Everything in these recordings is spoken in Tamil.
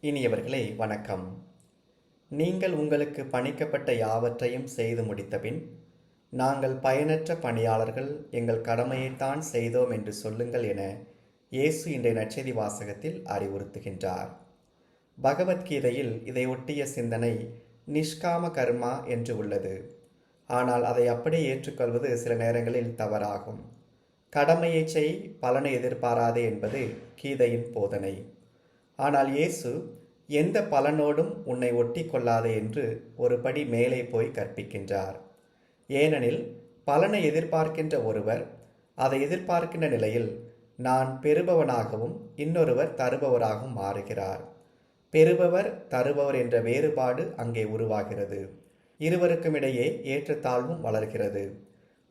இனியவர்களே வணக்கம். நீங்கள் உங்களுக்கு பணிக்கப்பட்ட யாவற்றையும் செய்து முடித்தபின், நாங்கள் பயனற்ற பணியாளர்கள், எங்கள் கடமையைத்தான் செய்தோம் என்று சொல்லுங்கள் என இயேசு இன்றைய நற்செய்தி வாசகத்தில் அறிவுறுத்துகின்றார். பகவத்கீதையில் இதை ஒட்டிய சிந்தனை நிஷ்காம கர்மா என்று உள்ளது. ஆனால் அதை அப்படியே ஏற்றுக்கொள்வது சில நேரங்களில் தவறாகும். கடமையை செய், பலனை எதிர்பாராதே என்பது கீதையின் போதனை. ஆனால் இயேசு எந்த பலனோடும் உன்னை ஒட்டி கொள்ளாதே என்று ஒரு படி மேலே போய் கற்பிக்கின்றார். ஏனெனில் பலனை எதிர்பார்க்கின்ற ஒருவர் அதை எதிர்பார்க்கின்ற நிலையில் நான் பெறுபவனாகவும் இன்னொருவர் தருபவராகவும் மாறுகிறார். பெறுபவர் தருபவர் என்ற வேறுபாடு அங்கே உருவாகிறது. இருவருக்கும் இடையே ஏற்றத்தாழ்வும் வளர்கிறது.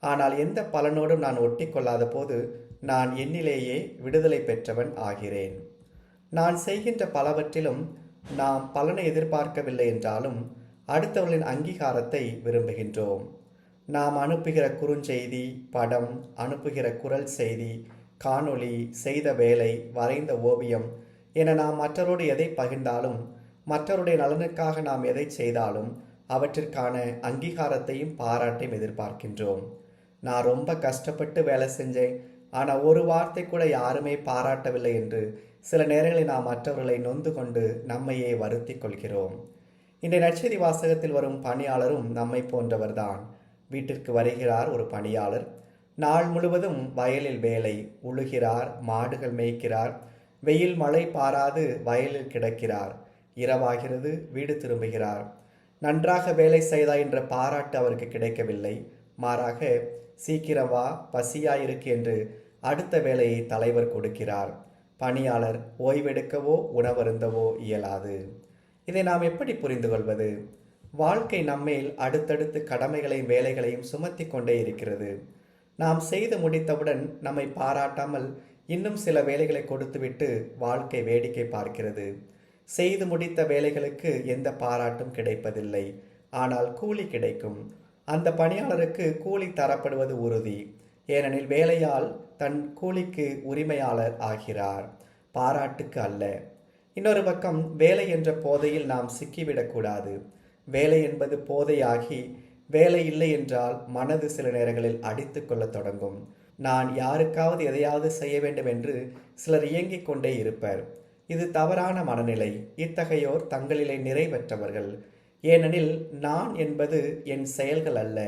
ஆனால் எந்த பலனோடும் நான் ஒட்டி கொள்ளாத போது நான் என்னிலேயே விடுதலை பெற்றவன் ஆகிறேன். நான் செய்கின்ற பலவற்றிலும் நாம் பலனை எதிர்பார்க்கவில்லை என்றாலும் அடுத்தவர்களின் அங்கீகாரத்தை விரும்புகின்றோம். நாம் அனுப்புகிற குறுஞ்செய்தி, படம், அனுப்புகிற குரல் செய்தி, காணொளி, செய்த வேலை, வரைந்த ஓவியம் என நாம் மற்றவரோடு எதை பகிர்ந்தாலும், மற்றவருடைய நலனுக்காக நாம் எதை செய்தாலும் அவற்றிற்கான அங்கீகாரத்தையும் பாராட்டையும் எதிர்பார்க்கின்றோம். நான் ரொம்ப கஷ்டப்பட்டு வேலை செஞ்சேன், ஆனால் ஒரு வார்த்தை கூட யாருமே பாராட்டவில்லை என்று சில நேரங்களில் நாம் மற்றவர்களை நொந்து கொண்டு நம்மையே வருத்தி கொள்கிறோம். இன்றைய நற்செய்தி வாசகத்தில் வரும் பணியாளரும் நம்மை போன்றவர்தான். வீட்டிற்கு வருகிறார் ஒரு பணியாளர். நாள் முழுவதும் வயலில் வேலை, உழுகிறார், மாடுகள் மேய்க்கிறார், வெயில் மழை பாராது வயலில் கிடக்கிறார். இரவாகிறது, வீடு திரும்புகிறார். நன்றாக வேலை செய்தாய் என்ற பாராட்டு அவருக்கு கிடைக்கவில்லை. மாறாக சீக்கிரம் வா, பசியாயிருக்கு என்று அடுத்த வேலையை தலைவர் கொடுக்கிறார். பணியாளர் ஓய்வெடுக்கவோ உணவருந்தவோ இயலாது. இதை நாம் எப்படி புரிந்து கொள்வது? வாழ்க்கை நம்மேல் அடுத்தடுத்து கடமைகளையும் வேலைகளையும் சுமத்தி கொண்டே இருக்கிறது. நாம் செய்து முடித்தவுடன் நம்மை பாராட்டாமல் இன்னும் சில வேலைகளை கொடுத்துவிட்டு வாழ்க்கை வேடிக்கை பார்க்கிறது. செய்து முடித்த வேலைகளுக்கு எந்த பாராட்டும் கிடைப்பதில்லை. ஆனால் கூலி கிடைக்கும். அந்த பணியாளருக்கு கூலி தரப்படுவது உறுதி. ஏனெனில் வேலையால் தன் கூலிக்கு உரிமையாளர் ஆகிறார், பாராட்டுக்கு அல்ல. இன்னொரு பக்கம் வேலை என்ற போதையில் நாம் சிக்கிவிடக்கூடாது. வேலை என்பது போதையாகி வேலை இல்லை என்றால் மனது சில நேரங்களில் அடித்து கொள்ள தொடங்கும். நான் யாருக்காவது எதையாவது செய்ய வேண்டும் என்று சிலர் இயங்கிக் கொண்டே இருப்பர். இது தவறான மனநிலை. இத்தகையோர் தங்களிலே நிறைவற்றவர்கள். ஏனெனில் நான் என்பது என் செயல்கள் அல்ல.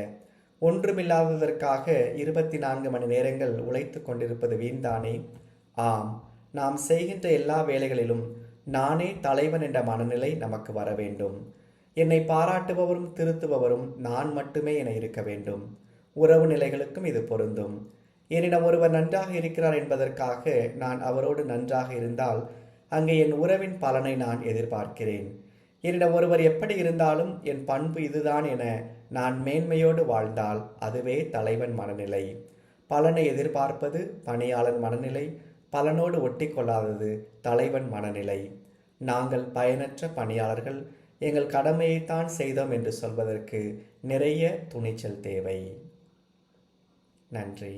ஒன்றுமில்லாததற்காக 24 மணி நேரங்கள் உழைத்து கொண்டிருப்பது வீண்தானே? ஆம், நாம் செய்கின்ற எல்லா வேலைகளிலும் நானே தலைவன் என்ற மனநிலை நமக்கு வர வேண்டும். என்னை பாராட்டுபவரும் திருத்துபவரும் நான் மட்டுமே என இருக்க வேண்டும். உறவு நிலைகளுக்கும் இது பொருந்தும். என்னிடம் ஒருவர் நன்றாக இருக்கிறார் என்பதற்காக நான் அவரோடு நன்றாக இருந்தால் அங்கே என் உறவின் பலனை நான் எதிர்பார்க்கிறேன். என்னிடம் ஒருவர் எப்படி இருந்தாலும் என் பண்பு இதுதான் என நான் மேன்மையோடு வாழ்ந்தால் அதுவே தலைவன் மனநிலை. பலனை எதிர்பார்ப்பது பணியாளர் மனநிலை. பலனோடு ஒட்டி கொள்ளாதது தலைவன் மனநிலை. நாங்கள் பயனற்ற பணியாளர்கள், எங்கள் கடமையைத்தான் செய்தோம் என்று சொல்வதற்கு நிறைய துணிச்சல் தேவை. நன்றி.